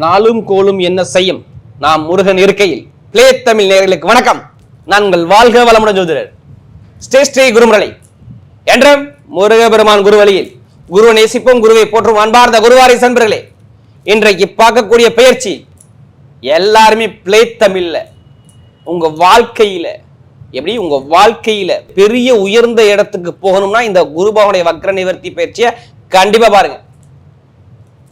நாளும் கோளும் என்ன செய்யும் நாம் முருகன் இருக்கையில் பிளே தமிழ் நேயர்களுக்கு வணக்கம். நான் உங்கள் வாழ்க வளமுடன் ஜோதிடர் ஸ்ரீ குருமுரளி என்றும் முருகபெருமான் குருவழியில் குருவை நேசிப்போம், குருவை போற்றும் அன்பார்ந்த குருவாரி சன்பர்களே, இன்றைக்கு பார்க்கக்கூடிய பயிற்சி எல்லாருமே பிளே தமிழ்ல உங்க வாழ்க்கையில எப்படி உங்க வாழ்க்கையில பெரிய உயர்ந்த இடத்துக்கு போகணும்னா இந்த குரு பகவானுடைய வக்ர நிவர்த்தி பயிற்சியை கண்டிப்பா பாருங்க.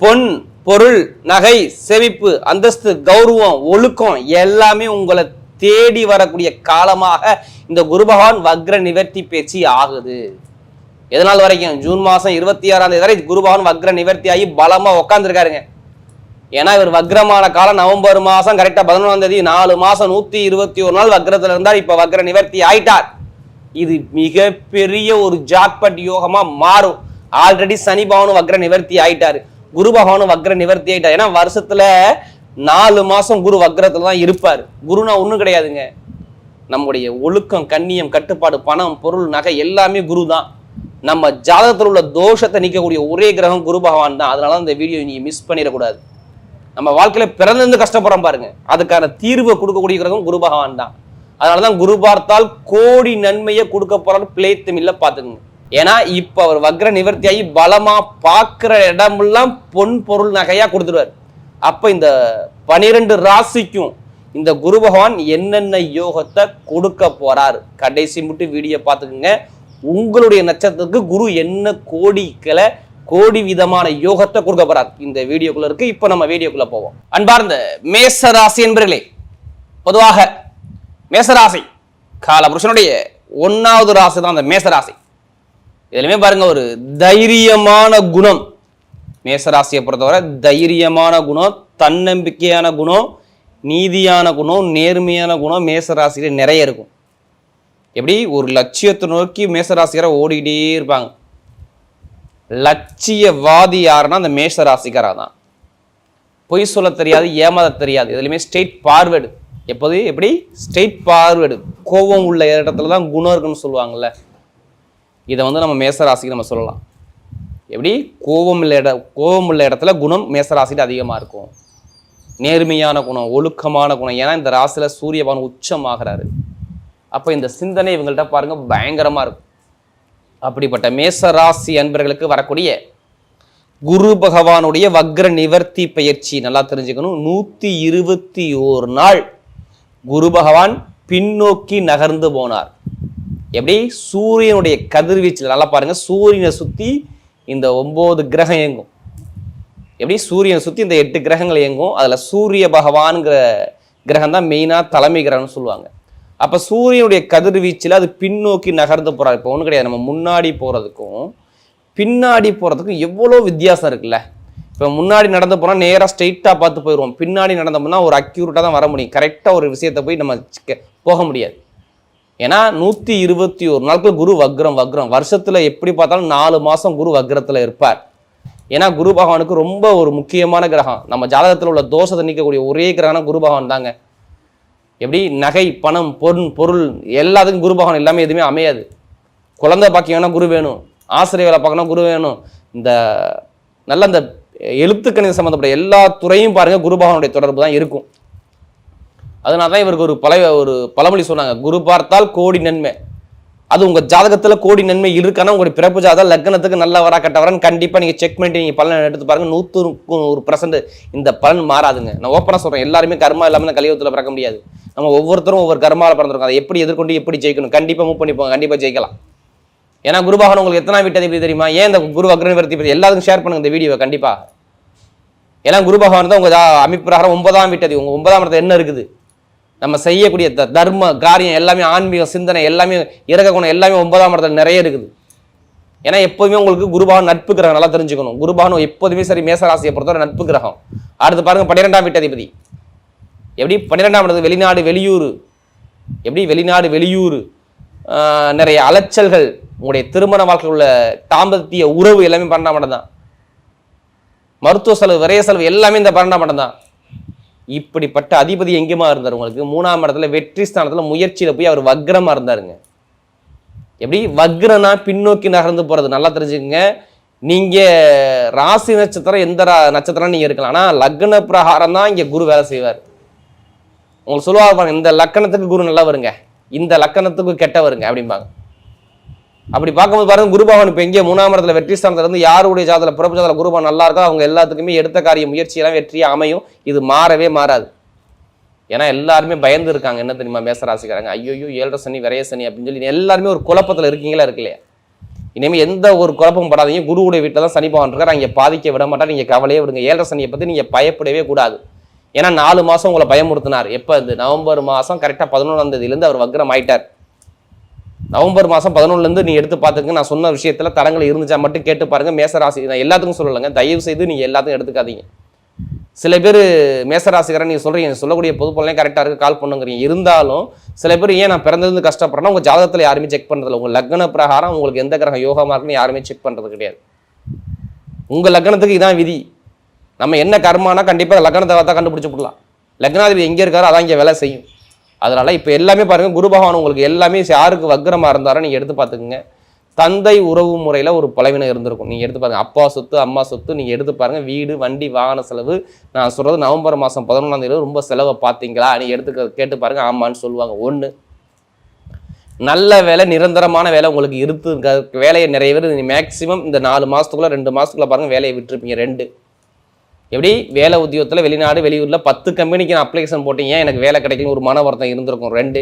பொன் பொருள் நகை செவிப்பு அந்தஸ்து கௌரவம் ஒழுக்கம் எல்லாமே உங்களை தேடி வரக்கூடிய காலமாக இந்த குரு பகவான் வக்ர நிவர்த்தி பயிற்சி ஆகுது. எதனால் வரைக்கும் ஜூன் மாசம் 26ஆம் தேதி வரை குரு பகவான் வக்ர நிவர்த்தி ஆகி பலமா உட்காந்துருக்காருங்க. ஏன்னா இவர் வக்ரமான காலம் நவம்பர் மாசம் கரெக்டா 11ஆம் தேதி 4 மாசம் 121 நாள் வக்ரத்துல இருந்தார். இப்ப வக்ர நிவர்த்தி ஆயிட்டார். இது மிகப்பெரிய ஒரு ஜாக்பட் யோகமா மாறும். ஆல்ரெடி சனி பகவானும் வக்ர நிவர்த்தி ஆயிட்டாரு, குரு பகவானும் வக்ர நிவர்த்தி ஆயிட்டார். ஏன்னா வருஷத்துல 4 மாசம் குரு வக்ரத்துல தான் இருப்பார். குருனா ஒண்ணும் கிடையாதுங்க, நம்முடைய ஒழுக்கம் கண்ணியம் கட்டுப்பாடு பணம் பொருள் நகை எல்லாமே குரு தான். நம்ம ஜாதகத்தில் உள்ள தோஷத்தை நீக்கக்கூடிய ஒரே கிரகம் குரு பகவான் தான். அதனால இந்த வீடியோ நீங்க மிஸ் பண்ணிடக்கூடாது. நம்ம வாழ்க்கையில பிறந்திருந்து கஷ்டப்படுறோம் பாருங்க, அதுக்கான தீர்வை கொடுக்கக்கூடிய கிரகம் குரு பகவான் தான். அதனாலதான் குரு பார்த்தால் கோடி நன்மையை கொடுக்க போறாரு பிளே தமிழ்ல பாத்துக்கோங்க. ஏன்னா இப்ப அவர் வக்ர நிவர்த்தி ஆகி பலமா பாக்குற இடமெல்லாம் பொன் பொருள் நகையா கொடுத்துருவார். அப்ப இந்த 12 ராசிக்கும் இந்த குரு பகவான் என்னென்ன யோகத்தை கொடுக்க போறார் கடைசி மட்டும் வீடியோ பார்த்துக்குங்க. உங்களுடைய நட்சத்திரத்துக்கு குரு என்ன கோடி விதமான யோகத்தை கொடுக்க போறார் இந்த வீடியோக்குள்ள இருக்கு. இப்ப நம்ம வீடியோக்குள்ள போவோம். அன்பார்ந்த மேசராசி என்பர்களே, பொதுவாக மேசராசி காலபுருஷனுடைய 1வது ராசி தான் அந்த மேசராசி. இதுலயுமே பாருங்க ஒரு தைரியமான குணம். மேசராசியை பொறுத்தவரை தைரியமான குணம், தன்னம்பிக்கையான குணம், நீதியான குணம், நேர்மையான குணம் மேசராசியில நிறைய இருக்கும். எப்படி ஒரு லட்சியத்தை நோக்கி மேசராசியரை ஓடிக்கிட்டே இருப்பாங்க. லட்சியவாதி யாருன்னா அந்த மேஷராசிக்காரா தான். பொய் சொல்ல தெரியாது, ஏமாத தெரியாது, இதுலையுமே ஸ்ட்ரெயிட் பார்வேர்டு. எப்போது எப்படி ஸ்ட்ரெயிட் பார்வேர்டு, கோபம் உள்ள இடத்துல தான் குணம் இருக்குன்னு சொல்லுவாங்கல்ல. இதை நம்ம மேசராசிக்கு நம்ம சொல்லலாம். எப்படி கோபம் உள்ள இடத்துல குணம் மேசராசிட்டு அதிகமாக இருக்கும். நேர்மையான குணம், ஒழுக்கமான குணம். ஏன்னா இந்த ராசியில சூரிய பகவான் உச்சமாகிறாரு. அப்போ இந்த சிந்தனை இவங்கள்ட்ட பாருங்க பயங்கரமா இருக்கும். அப்படிப்பட்ட மேசராசி அன்பர்களுக்கு வரக்கூடிய குரு பகவானுடைய வக்ர நிவர்த்தி பயிற்சி நல்லா தெரிஞ்சுக்கணும். 121 நாள் குரு பகவான் பின்னோக்கி நகர்ந்து போனார். எப்படி சூரியனுடைய கதிர்வீச்சில் நல்லா பாருங்க, சூரியனை சுத்தி இந்த 9 கிரகம் இயங்கும். எப்படி சூரியனை சுத்தி இந்த 8 கிரகங்கள் இயங்கும். அதுல சூரிய பகவான்கிற கிரகம் தான் மெயினா தலைமை கிரகம்னு சொல்லுவாங்க. அப்ப சூரியனுடைய கதிர்வீச்சில் அது பின்னோக்கி நகர்ந்து போறாரு. இப்போ ஒன்றும் கிடையாது, நம்ம முன்னாடி போறதுக்கும் பின்னாடி போறதுக்கும் எவ்வளோ வித்தியாசம் இருக்குல்ல. இப்போ முன்னாடி நடந்து போனால் நேராக ஸ்ட்ரெயிட்டாக பார்த்து போயிடுவோம். பின்னாடி நடந்தோம்னா ஒரு அக்யூரேட்டாக தான் வர முடியும். கரெக்டாக ஒரு விஷயத்தை போய் நம்ம போக முடியாது. ஏன்னா 121 நாட்கள் குரு வக்ரம். வருஷத்துல எப்படி பார்த்தாலும் 4 மாசம் குரு வக்ரத்துல இருப்பார். ஏன்னா குரு பகவானுக்கு ரொம்ப ஒரு முக்கியமான கிரகம். நம்ம ஜாதகத்தில் உள்ள தோஷத்தை நீக்கக்கூடிய ஒரே கிரகம் குரு பகவான் தாங்க. எப்படி நகை பணம் பொருள் எல்லாத்துக்கும் குரு பகவான் எல்லாமே எதுவுமே அமையாது. குழந்தை பாக்கியம்னா குரு வேணும், ஆசிரியர் வேலை பார்க்கணும் குரு வேணும். இந்த நல்ல இந்த எழுத்துக்கணித சம்மந்தப்பட்ட எல்லா துறையும் பாருங்க குரு பகவானுடைய தொடர்பு தான் இருக்கும். அதனால தான் இவருக்கு ஒரு பழமொழி சொன்னாங்க, குரு பார்த்தால் கோடி நன்மை. அது உங்க ஜாதகத்துல கோடி நன்மை இருக்கானா உங்களுடைய பிறப்பு ஜாதகம் லக்னத்துக்கு நல்ல வரா கட்ட வரான்னு கண்டிப்பா நீங்க செக் பண்ணிட்டு நீங்க பலன் எடுத்து பாருங்க. 100% இந்த பலன் மாறாதுங்க. நான் ஓப்பனா சொல்றேன், எல்லாருமே கர்மா இல்லாம கலியுகத்துல பிறக்க முடியாது. நம்ம ஒவ்வொருத்தரும் ஒவ்வொரு கர்மால பிறந்திருக்கோம். அதை எப்படி எதிர்கொண்டு எப்படி ஜெயிக்கணும் கண்டிப்பா மூவ் பண்ணிப்போம், கண்டிப்பா ஜெயிக்கலாம். ஏன்னா குரு பகவான் உங்களுக்கு எத்தனை வீட்டது எப்படி தெரியுமா? ஏன் இந்த குரு வக்ர நிவர்த்தி பற்றி எல்லாத்துக்கும் ஷேர் பண்ணுங்க இந்த வீடியோ கண்டிப்பா. ஏன்னா குரு பகவான் தான் உங்க அமைப்பு பிரகாரம் 9ஆம் வீட்டது. உங்க 9ஆம் இடத்துல என்ன இருக்குது? நம்ம செய்யக்கூடிய தர்ம காரியம் எல்லாமே, ஆன்மீக சிந்தனை எல்லாமே, இறக்க குணம் எல்லாமே 9ஆம் இடத்துல நிறைய இருக்குது. ஏன்னா எப்போதுமே உங்களுக்கு குரு பகவான் நட்பு கிரகம் நல்லா தெரிஞ்சுக்கணும். குரு பகவான் எப்போதுமே சரி மேசராசியை பொறுத்தவரை நட்பு கிரகம். அடுத்து பாருங்க 12ஆம் வீட்டதிபதி. எப்படி 12ஆம் இடத்துல வெளிநாடு வெளியூர், எப்படி வெளிநாடு வெளியூர் நிறைய அலைச்சல்கள், உங்களுடைய திருமண வாழ்க்கையில் உள்ள தாம்பத்திய உறவு எல்லாமே 12ஆம் இடம் தான். மருத்துவ செலவு விரைய செலவு எல்லாமே இந்த 12ஆம் இடம் தான். இப்படிப்பட்ட அதிபதி எங்கேயுமா இருந்தார் உங்களுக்கு? 3ஆம் இடத்துல வெற்றி ஸ்தானத்துல முயற்சியில போய் அவர் வக்ரமா இருந்தாருங்க. எப்படி வக்ரனா பின்னோக்கி நகர்ந்து போறது நல்லா தெரிஞ்சுக்கங்க. நீங்கள் ராசி நட்சத்திரம் எந்த நட்சத்திரம் நீங்கள் இருக்கலாம், ஆனால் லக்ன பிரகாரம் தான் இங்கே குரு வேலை செய்வார். உங்களுக்கு சொல்லுவாங்க இந்த லக்கணத்துக்கு குரு நல்லா வருங்க, இந்த லக்கணத்துக்கு கெட்ட வருங்க அப்படிம்பாங்க. அப்படி பார்க்கும்போது பாருங்க, குருபகவான் இப்போ எங்கே 3ஆம் இடத்துல வெற்றி ஸ்தானத்துல இருந்து யாருடைய ஜாதகத்தில் பிறப்பு ஜாதகத்தில் குருபகவான் நல்லா இருக்கோ அவங்க எல்லாத்துக்குமே எடுத்த காரிய முயற்சியெல்லாம் வெற்றியாக அமையும். இது மாறவே மாறாது. ஏன்னா எல்லாருமே பயந்து இருக்காங்க. என்ன தெரியுமா, மேசராசிக்காரங்க, ஐயோ 7.5 சனி விரைய சனி அப்படின்னு சொல்லி எல்லாருமே ஒரு குழப்பத்தில் இருக்கீங்களா இருக்கலையா? இனிமேல் எந்த ஒரு குழப்பமும் படாதீங்க. குருவுடைய வீட்டில் தான் சனி பகவான் இருக்கார், அங்கே பாதிக்க விட மாட்டார். நீங்கள் கவலையே விடுங்க. 7.5 சனியை பற்றி நீங்கள் பயப்படவே கூடாது. ஏன்னா 4 மாதம் உங்களை பயமுறுத்தினார். எப்போ அது நவம்பர் மாதம் கரெக்டாக 11ஆம் தேதியிலேருந்து அவர் வக்ரம் ஆயிட்டார். நவம்பர் மாதம் 11லேருந்து நீ எடுத்து பார்த்துங்க. நான் சொன்ன விஷயத்தில் தடங்கள் இருந்துச்சா மட்டும் கேட்டு பாருங்க. மேசராசி நான் எல்லாத்துக்கும் சொல்லலைங்க, தயவு செய்து நீங்கள் எல்லாத்துக்கும் எடுத்துக்காதீங்க. சில பேர் மேசராசிக்காரன் நீங்கள் சொல்கிறீங்க, சொல்லக்கூடிய பொது பலனே கரெக்டாக இருக்குது கால் பண்ணுங்கிறீங்க. இருந்தாலும் சில பேர் ஏன் நான் பிறந்தது கஷ்டப்படுறேன்னா உங்கள் ஜாதகத்தில் யாருமே செக் பண்ணுறதில்ல. உங்கள் லக்ன பிரகாரம் உங்களுக்கு எந்த கிரகம் யோகமாக இருக்குன்னு யாருமே செக் பண்ணுறது கிடையாது. உங்கள் லக்னத்துக்கு இதான் விதி. நம்ம என்ன கர்மானா கண்டிப்பாக லக்னத்தை தான் கண்டுபிடிச்சி விடலாம். லக்னாதிபதி எங்கே இருக்காரோ அதான் இங்கே வேலை செய்யும். அதனால் இப்போ எல்லாமே பாருங்கள், குரு பகவான் உங்களுக்கு எல்லாமே யாருக்கு வக்ரமாக இருந்தாரோ நீங்கள் எடுத்து பார்த்துக்குங்க. தந்தை உறவு முறையில் ஒரு பலவீனம் இருந்திருக்கும். நீங்கள் எடுத்து பாருங்கள், அப்பா சொத்து அம்மா சொத்து நீங்கள் எடுத்து பாருங்கள். வீடு வண்டி வாகன செலவு, நான் சொல்கிறது நவம்பர் மாதம் 11ஆம் தேதி ரொம்ப செலவை பார்த்தீங்களா நீங்கள் எடுத்து கேட்டு பாருங்கள். ஆமான்னு சொல்லுவாங்க. ஒன்று, நல்ல வேலை நிரந்தரமான வேலை உங்களுக்கு இருக்கு, வேலையை நிறைய பேர் மேக்சிமம் இந்த 4 மாதத்துக்குள்ளே 2 மாதத்துக்குள்ளே பாருங்கள் வேலையை விட்டுருப்பீங்க. 2, எப்படி வேலை உத்தியோகத்தில் வெளிநாடு வெளியூரில் 10 கம்பெனிக்கு நான் அப்ளிகேஷன் போட்டீங்க, எனக்கு வேலை கிடைக்கணும் ஒரு மன வருத்தம் இருந்திருக்கும். 2,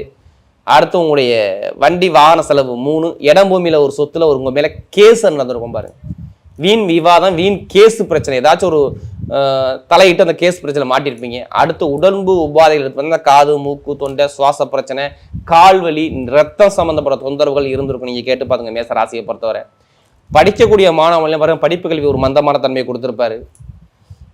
அடுத்து உங்களுடைய வண்டி வாகன செலவு. 3, இடம் பூமியில் ஒரு சொத்தில் ஒரு உங்கள் மேலே கேஸ் நடந்திருக்கும் பாருங்க. வீண் விவாதம், வீண் கேஸு பிரச்சனை, ஏதாச்சும் ஒரு தலையிட்டு அந்த கேஸ் பிரச்சனை மாட்டியிருப்பீங்க. அடுத்து உடம்பு உபாதைகள் எடுத்து காது மூக்கு தொண்டை சுவாச பிரச்சனை, கால்வலி, ரத்தம் சம்மந்தப்பட்ட தொந்தரவுகள் இருந்திருக்கும். நீங்கள் கேட்டு பாருங்க. மேச ராசியை பொறுத்தவரை படிக்கக்கூடிய மாணவர்களையும் பாருங்க, படிப்பு கல்வி ஒரு மந்தமான தன்மையை கொடுத்துருப்பாரு.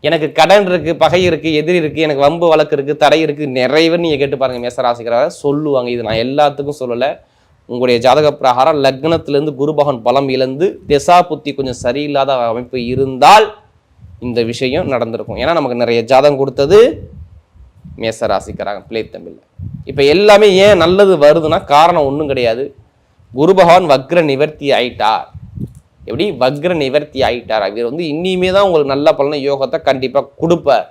எனக்கு கடன் இருக்குது, பகை இருக்குது, எதிரி இருக்குது, எனக்கு வம்பு வழக்கு இருக்குது, தடை இருக்குது, நிறைய பேர் நீங்கள் கேட்டு பாருங்கள் மேசராசிக்கிறார சொல்லுவாங்க. இது நான் எல்லாத்துக்கும் சொல்லலை. உங்களுடைய ஜாதக பிரகாரம் லக்னத்திலேருந்து குரு பகவான் பலம் இழந்து திசா புத்தி கொஞ்சம் சரியில்லாத அமைப்பு இருந்தால் இந்த விஷயம் நடந்திருக்கும். ஏன்னா நமக்கு நிறைய ஜாதகம் கொடுத்தது மேசராசிக்கிறாங்க பிள்ளை தமிழ். இப்போ எல்லாமே ஏன் நல்லது வருதுன்னா காரணம் ஒன்றும் கிடையாது. குரு பகவான் வக்ர நிவர்த்தி ஆயிட்டார். எப்படி வக்ர நிவர்த்தி ஆகிட்டார். அவர் இனிமே தான் உங்களுக்கு நல்ல பலனை யோகத்தை கண்டிப்பாக கொடுப்பார்.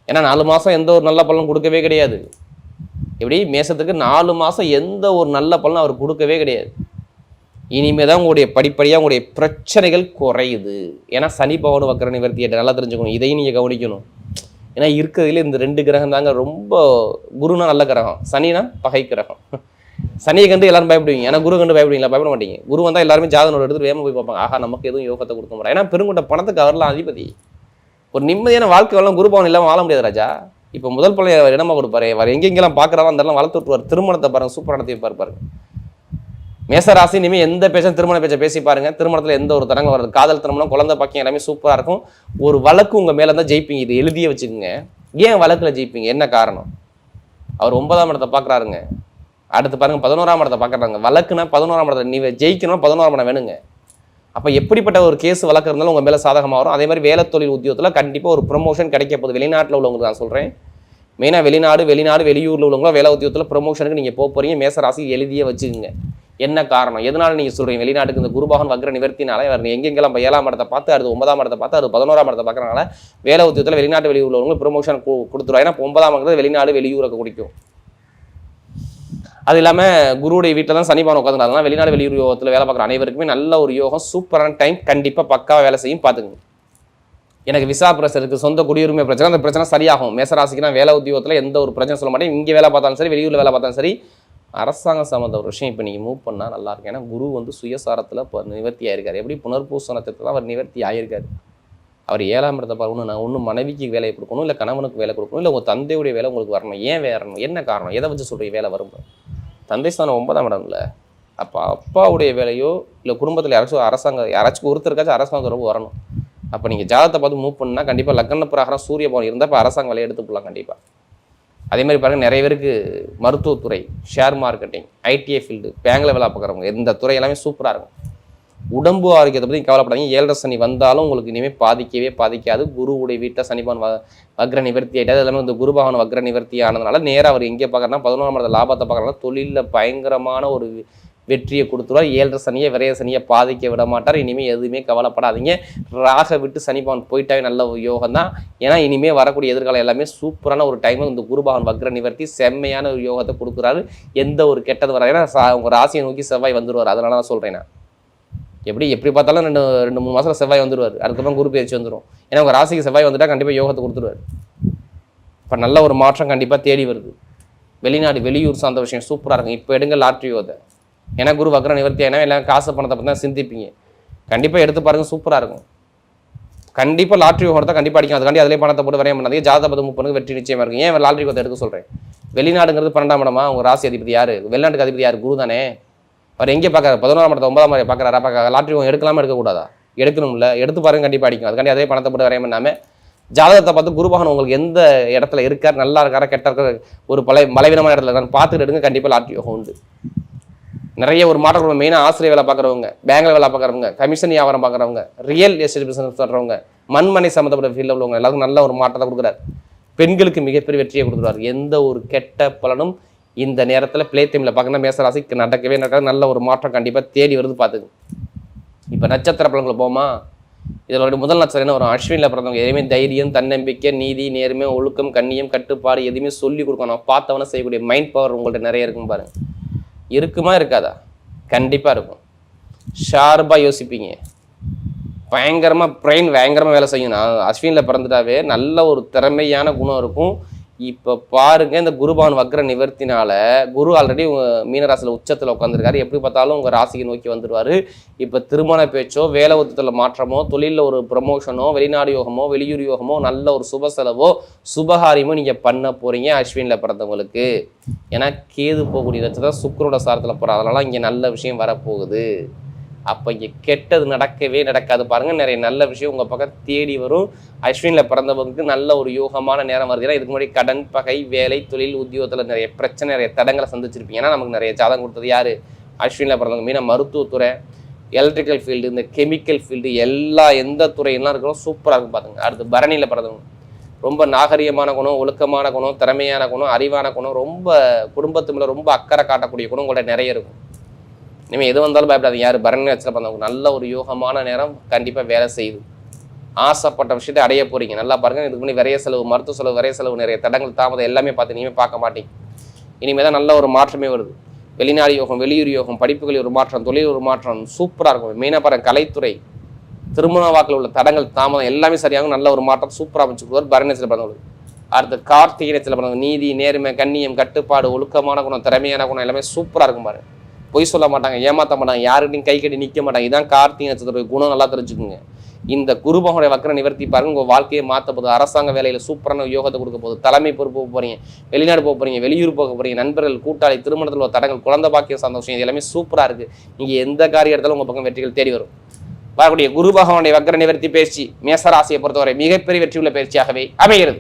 ஏன்னா 4 மாதம் எந்த ஒரு நல்ல பலனும் கொடுக்கவே கிடையாது. எப்படி மேசத்துக்கு 4 மாதம் எந்த ஒரு நல்ல பலனும் அவர் கொடுக்கவே கிடையாது. இனிமே தான் உங்களுடைய படிப்படியாக உங்களுடைய பிரச்சனைகள் குறையுது. ஏன்னா சனி பகவான் வக்ர நிவர்த்தி ஆகிட்டார். நல்லா தெரிஞ்சுக்கணும், இதையும் நீங்கள் கவனிக்கணும். ஏன்னா இருக்கிறதுல இந்த 2 கிரகம் தாங்க ரொம்ப. குருனா நல்ல கிரகம், சனினா பகை கிரகம். சனியை கண்டு எல்லாரும் பயப்படுவீங்க, ஏன்னா குரு கண்டு பயப்படுவீங்களா? பயப்பட மாட்டீங்க. குரு வந்தால் எல்லாருமே ஜாதகம் எடுத்துட்டு வேகமாக போய் பார்ப்பாங்க, ஆஹா நமக்கு எதுவும் யோகத்தை கொடுக்க மாட்டாங்க. ஏன்னா பெருங்கொண்ட பணத்துக்கு அவர்லாம் அதிபதி. ஒரு நிம்மதியான வாழ்க்கை வரலாம் குரு பவன் இல்லாமல் வாழ முடியாது ராஜா. இப்போ முதல் பழைய இடமா கொடுப்பாரு, அவர் எங்கெங்கெல்லாம் பார்க்குறவா அதெல்லாம் வளர்த்து விட்டுருவார். திருமணத்தை பாருங்க, சூப்பர் நடத்தி வைப்பார் பாருங்க. மேசராசி இனிமேல் எந்த பேச்சும் திருமண பேச்சை பேசி பாருங்க. திருமணத்தில் எந்த ஒரு தரங்க வர்றது, காதல் திருமணம், குழந்தை பாக்கியம் எல்லாமே சூப்பராக இருக்கும். ஒரு வழக்கு உங்கள் மேலே தான் ஜெயிப்பீங்க. இது எழுதியே வச்சுக்கோங்க. ஏன் வழக்கில் ஜெயிப்பீங்க, என்ன காரணம்? அவர் 9ஆம் இடத்தை பார்க்குறாருங்க. அடுத்து பாருங்க 11ஆம் இடத்தை பார்க்குறாங்க. வழக்குனா 11ஆம் இடத்தை நீ ஜெயிக்கணும், 11ஆம் இடம் வேணுங்க. அப்போ எப்படிப்பட்ட ஒரு கேஸ் வழக்கு இருந்தாலும் உங்கள் மேலே சாதகமாக வரும். அதே மாதிரி வேலை தொழில் உத்தியோகத்தில் கண்டிப்பாக ஒரு ப்ரொமோஷன் கிடைக்க போகுது. வெளிநாட்டில் உள்ளவங்களுக்கு நான் சொல்கிறேன், மெயினாக வெளிநாடு வெளியூரில் உள்ளவங்களும் வேலை உத்தியோகத்தில் ப்ரொமோஷனுக்கு நீங்கள் போக போகிறீங்க. மேசராசி எழுதியே வச்சுக்கோங்க. என்ன காரணம், எதனால நீங்கள் சொல்கிறீங்க வெளிநாட்டுக்கு இந்த குருபகவான் வக்ர நிவர்த்தினால அவர் எங்கெங்கெல்லாம் 7ஆம் இடத்தை பார்த்து அடுத்து 9ஆம் இடத்தை பார்த்து அது 11ஆம் இடத்தை பார்க்குறனால வேலை உத்தியோகத்தில் வெளிநாட்டு வெளியூரில் உள்ளவங்களுக்கு ப்ரொமோஷன் கொடுத்துருவாங்க. ஏன்னா 9ஆம் இடத்துல வெளிநாடு வெளியூருக்கு குடிக்கும். அது இல்லாமல் குருவுடைய வீட்டில் தான் சனி பகவான் உட்காந்துருந்தாங்க. வெளிநாடு வெளியூர் யோகத்தில் வேலை பார்க்குற அனைவருக்குமே நல்ல ஒரு யோகம், சூப்பரான டைம், கண்டிப்பாக பக்காவாக வேலை செய்யும். பார்த்துங்க. எனக்கு விசா பிரச்சனை இருக்குது, சொந்த குடியுரிமை பிரச்சனை, அந்த பிரச்சனை சரியாகும். மேசராசிக்கு நான் வேலை உத்தியோகத்தில் எந்த ஒரு பிரச்சனை சொல்ல மாட்டேன். இங்கே வேலை பார்த்தாலும் சரி, வெளியூரில் வேலை பார்த்தாலும் சரி, அரசாங்கம் சம்மந்த ஒரு விஷயம் இப்போ நீங்கள் மூவ் பண்ணால் நல்லாயிருக்கும். ஏன்னா குரு சுயசாரத்தில் இப்போ நிவர்த்தி ஆயிருக்காரு. எப்படி புனர்பூச நட்சத்திரத்தில் அவர் நிவர்த்தி ஆகியிருக்காரு. அவர் 7ஆம் இடத்தை பார்க்கணும். நான் ஒன்றும் மனைவிக்கு வேலை கொடுக்கணும், இல்லை கணவனுக்கு வேலை கொடுக்கணும், இல்லை உங்கள் தந்தையுடைய வேலை உங்களுக்கு வரணும். ஏன் வரணும், என்ன காரணம், எதை வச்சு சொல்கிறீங்க வேலை வரும்? தந்தை ஸ்தானம் 9ஆம் இடம் இல்லை. அப்போ அப்பாவுடைய வேலையோ இல்லை குடும்பத்தில் யாராச்சும் ஒருத்தருக்காச்சும் அரசாங்க தொடர்பு வரணும். அப்போ நீங்கள் ஜாதகத்தை பார்த்து மூவ் பண்ணால் கண்டிப்பாக லக்ன பிரகாரம் சூரிய பவன் இருந்தால் இப்போ அரசாங்க வேலையை எடுத்து போடலாம் கண்டிப்பாக. அதே மாதிரி பாருங்கள், நிறைய பேருக்கு மருத்துவத்துறை, ஷேர் மார்க்கெட்டிங், ஐடிஐ ஃபீல்டு, பேங்கில் வேலை பார்க்குறவங்க, இந்த துறை எல்லாமே சூப்பராக இருக்கும். உடம்பு ஆரோக்கியத்தை பற்றி கவலைப்படாதீங்க. 7.5 சனி வந்தாலும் உங்களுக்கு இனிமேல் பாதிக்காது. குருவுடைய வீட்டை சனிபான் வக்ர நிவர்த்தி ஆகிட்டாது. எல்லாமே இந்த குருபகவான் வக்ர நிவர்த்தி ஆனதுனால நேராக அவர் எங்கே பார்க்குறனா 11ஆம் இடத்துல லாபத்தை பார்க்குறதுனால தொழிலில் பயங்கரமான ஒரு வெற்றியை கொடுத்துருவார். 7 சனியை விரைய சனியை பாதிக்க விட மாட்டார். இனிமேல் எதுவுமே கவலைப்படாதீங்க. ராக விட்டு சனி பகவான் போயிட்டாவே நல்ல ஒரு யோகம் தான். ஏன்னா இனிமேல் வரக்கூடிய எதிர்காலம் எல்லாமே சூப்பரான ஒரு டைம். இந்த குரு பகவான் வக்ர நிவர்த்தி செம்மையான ஒரு யோகத்தை கொடுக்குறாரு. எந்த ஒரு கெட்டது வராது. ஏன்னா உங்கள் ராசியை நோக்கி செவ்வாய் வந்துடுவார். அதனால தான் சொல்கிறேன் நான். எப்படி பார்த்தாலும் 2-3 மாதம் செவ்வாய் வந்துடுவார். அதுக்கப்புறம் குரு பயிற்சி வந்துடும். ஏன்னா உங்கள் ராசிக்கு செவ்வாய் வந்துட்டா கண்டிப்பாக யோகத்தை கொடுத்துருவார். இப்போ நல்ல ஒரு மாற்றம் கண்டிப்பாக தேடி வருது. வெளிநாடு வெளியூர் சார்ந்த விஷயம் சூப்பராக இருக்கும். இப்போ எடுங்க லாட்ரி யோகத்தை. ஏன்னா குரு வக்ர நிவர்த்தி ஆகினா எல்லாம் காசு பணத்தை பற்றி தான் சிந்திப்பீங்க. கண்டிப்பாக எடுத்து பாருங்கள், சூப்பராக இருக்கும். கண்டிப்பாக லாட்ரி யோகத்தை கண்டிப்பாக அடிக்கும். அதுக்காண்டி அதிலே பணத்தை போட்டு வரைய பண்ணாதீங்க. ஜாதக பதம் 30 வெற்றி நிச்சயமாக இருக்கும். ஏன் லாட்ரி யோகத்தை எடுக்க சொல்கிறேன்? வெளிநாடுங்கிறது 12ஆம் இடமா? உங்கள் ராசி அதிபதி யார்? வெளிநாட்டுக்கு அதிபதி யார்? குரு தானே. அவர் எங்கே பார்க்குறாரு? 11ஆம் இடத்தை 9ஆம் இடத்தை பார்க்குறாரா? பார்க்க லாட்ரி யோகம் எடுக்கலாமா எடுக்கக்கூடாதா? எடுக்கணும்ல. எடுத்து பாருங்க, கண்டிப்பாக அடிக்கும். அதுக்காண்டி அதே பணத்தை போட்டு வரைய பண்ணாமல் ஜாதகத்தை பார்த்து குரு பகவான் உங்களுக்கு எந்த இடத்துல இருக்கார், நல்லா இருக்காரா, கெட்ட இருக்கார், ஒரு பலவீனமான இடத்துல இருக்காரு பார்த்துட்டு எடுங்க. கண்டிப்பாக லாட்ரி யோகம் உண்டு. நிறைய ஒரு மாற்றம். மெயினாக ஆசிரியர் வேலை பார்க்குறவங்க, பேங்க்ல வேலை பார்க்குறவங்க, கமிஷன் வியாபாரம் பார்க்குறவங்க, ரியல் எஸ்டேட் பிசினஸ் பண்ணுறவங்க, மண்மனை சம்மந்தப்பட்ட ஃபீல்டில் உள்ளவங்க எல்லாருக்கும் நல்ல ஒரு மாற்றத்தை கொடுக்குறாரு. பெண்களுக்கு மிகப்பெரிய வெற்றியை கொடுக்குறாரு. எந்த ஒரு கெட்ட பலனும் இந்த நேரத்தில் பிளே டைமில் பார்க்கணும். மேசராசிக்கு நடக்கவே நடக்காது. நல்ல ஒரு மாற்றம் கண்டிப்பாக தேடி வருது. பார்த்துங்க. இப்போ நட்சத்திர பலன்களை போமா. இதோட முதல் நட்சத்திரம் என்ன வரும்? அஸ்வினியில் பிறந்தவங்க. எதுவுமே தைரியம், தன்னம்பிக்கை, நீதி, நேர்மை, ஒழுக்கம், கண்ணியம், கட்டுப்பாடு எதுவுமே சொல்லி கொடுக்கணும். பார்த்தவன செய்யக்கூடிய மைண்ட் பவர் உங்கள்கிட்ட நிறைய இருக்கும். பாருங்க, இருக்குமா இருக்காதா? கண்டிப்பாக இருக்கும். ஷார்ப்பாக யோசிப்பீங்க. பயங்கரமாக பிரெயின் பயங்கரமாக வேலை செய்யும். நான் அஸ்வினியில் பிறந்துட்டாவே நல்ல ஒரு திறமையான குணம் இருக்கும். இப்போ பாருங்க, இந்த குரு பகவான் வக்ர நிவர்த்தினால குரு ஆல்ரெடி மீனராசியில் உச்சத்தில் உட்காந்துருக்காரு. எப்படி பார்த்தாலும் உங்கள் ராசியை நோக்கி வந்துடுவார். இப்போ திருமண பேச்சோ, வேலை ஒத்துத்தில் மாற்றமோ, தொழிலில் ஒரு ப்ரமோஷனோ, வெளிநாடு யோகமோ, வெளியூர் யோகமோ, நல்ல ஒரு சுப செலவோ, சுபகாரியமோ நீங்கள் பண்ண போகிறீங்க அஸ்வினியில் பிறந்தவங்களுக்கு. ஏன்னா கேது போகக்கூடிய நட்சத்திரம் சுக்கிரனோட சாரத்தில் போகிற, அதனால இங்கே நல்ல விஷயம் வரப்போகுது. அப்போ இங்கே கெட்டது நடக்கவே நடக்காது. பாருங்கள், நிறைய நல்ல விஷயம் உங்கள் பக்கம் தேடி வரும். அஸ்வினியில் பிறந்தவங்களுக்கு நல்ல ஒரு யோகமான நேரம் வருது. ஏன்னா இதுக்கு முன்னாடி கடன், பகை, வேலை, தொழில், உத்தியோகத்தில் நிறைய பிரச்சனை, நிறைய தடங்களை சந்திச்சிருப்பீங்க. ஏன்னா நமக்கு நிறைய ஜாதகம் கொடுத்தது யார்? அஸ்வினியில் பிறந்தவங்க. மீனா மருத்துவத்துறை, எலக்ட்ரிக்கல் ஃபீல்டு, இந்த கெமிக்கல் ஃபீல்டு, எந்த துறையெல்லாம் இருக்கணும் சூப்பராக இருக்கும். பார்த்துங்க. அடுத்து பரணியில் பிறந்தவங்க. ரொம்ப நாகரிகமான குணம், ஒழுக்கமான குணம், திறமையான குணம், அறிவான குணம், ரொம்ப குடும்பத்து மேலே ரொம்ப அக்கறை காட்டக்கூடிய குணம் உங்கள்ட்ட நிறைய இருக்கும். இனிமேல் எது வந்தாலும் பயப்படாதீங்க. யார் பரணி நட்சத்திரம் பண்ணவங்க நல்ல ஒரு யோகமான நேரம் கண்டிப்பாக வேலை செய்யுது. ஆசைப்பட்ட விஷயத்தை அடைய போறீங்க. நல்லா பாருங்க. இதுக்கு முன்னாடி விரைய செலவு, மருத்துவ செலவு, விரைய செலவு, நிறைய தடங்கள், தாமதம் எல்லாமே பார்த்து இனிமேல் பார்க்க மாட்டீங்க. இனிமேல் தான் நல்ல ஒரு மாற்றமே வருது. வெளிநாடு யோகம், வெளியூர் யோகம், படிப்புகளில் ஒரு மாற்றம், தொழில் ஒரு மாற்றம் சூப்பராக இருக்கும். மெயினாக பாருங்க, கலைத்துறை, திருமண வாக்கில் உள்ள தடங்கள், தாமதம் எல்லாமே சரியாகும். நல்ல ஒரு மாற்றம் சூப்பராக அமைச்சுக்குவார் பரணி நட்சத்திரம் பண்ணவங்களுக்கு. அடுத்து கார்த்திகை நட்சத்திரம் பண்ணவங்க. நீதி, நேர்மை, கண்ணியம், கட்டுப்பாடு, ஒழுக்கமான குணம், திறமையான குணம் எல்லாமே சூப்பராக இருக்கும். பாருங்க, பொய் சொல்ல மாட்டாங்க, ஏமாற்ற மாட்டாங்க, யாருக்கிட்டையும் கை கட்டி நிற்க மாட்டாங்க. இதான் கார்த்திகை நட்சத்திர குணம். நல்லா தெரிஞ்சுக்குங்க. இந்த குரு பகவானுடைய வக்ர நிவர்த்தி பாருங்க, உங்கள் வாழ்க்கையை மாற்ற போகுது. அரசாங்க வேலையில் சூப்பரான யோகத்தை கொடுக்க போகுது. தலைமை பொறுப்பு போக போறீங்க, வெளிநாடு போக போறீங்க, வெளியூர் போக போறீங்க, நண்பர்கள், கூட்டாளி, திருமணத்தில் ஒரு தடங்கள், குழந்தை பாக்கிய சந்தோஷம், இது எல்லாமே சூப்பராக இருக்கு. நீங்கள் எந்த காரியம் எடுத்தாலும் உங்கள் பக்கம் வெற்றிகள் தேடி வரும். வரக்கூடிய குரு பகவானுடைய வக்ர நிவர்த்தி பயிற்சி மேசராசியை பொறுத்தவரை மிகப்பெரிய வெற்றியுள்ள பயிற்சியாகவே அமைகிறது.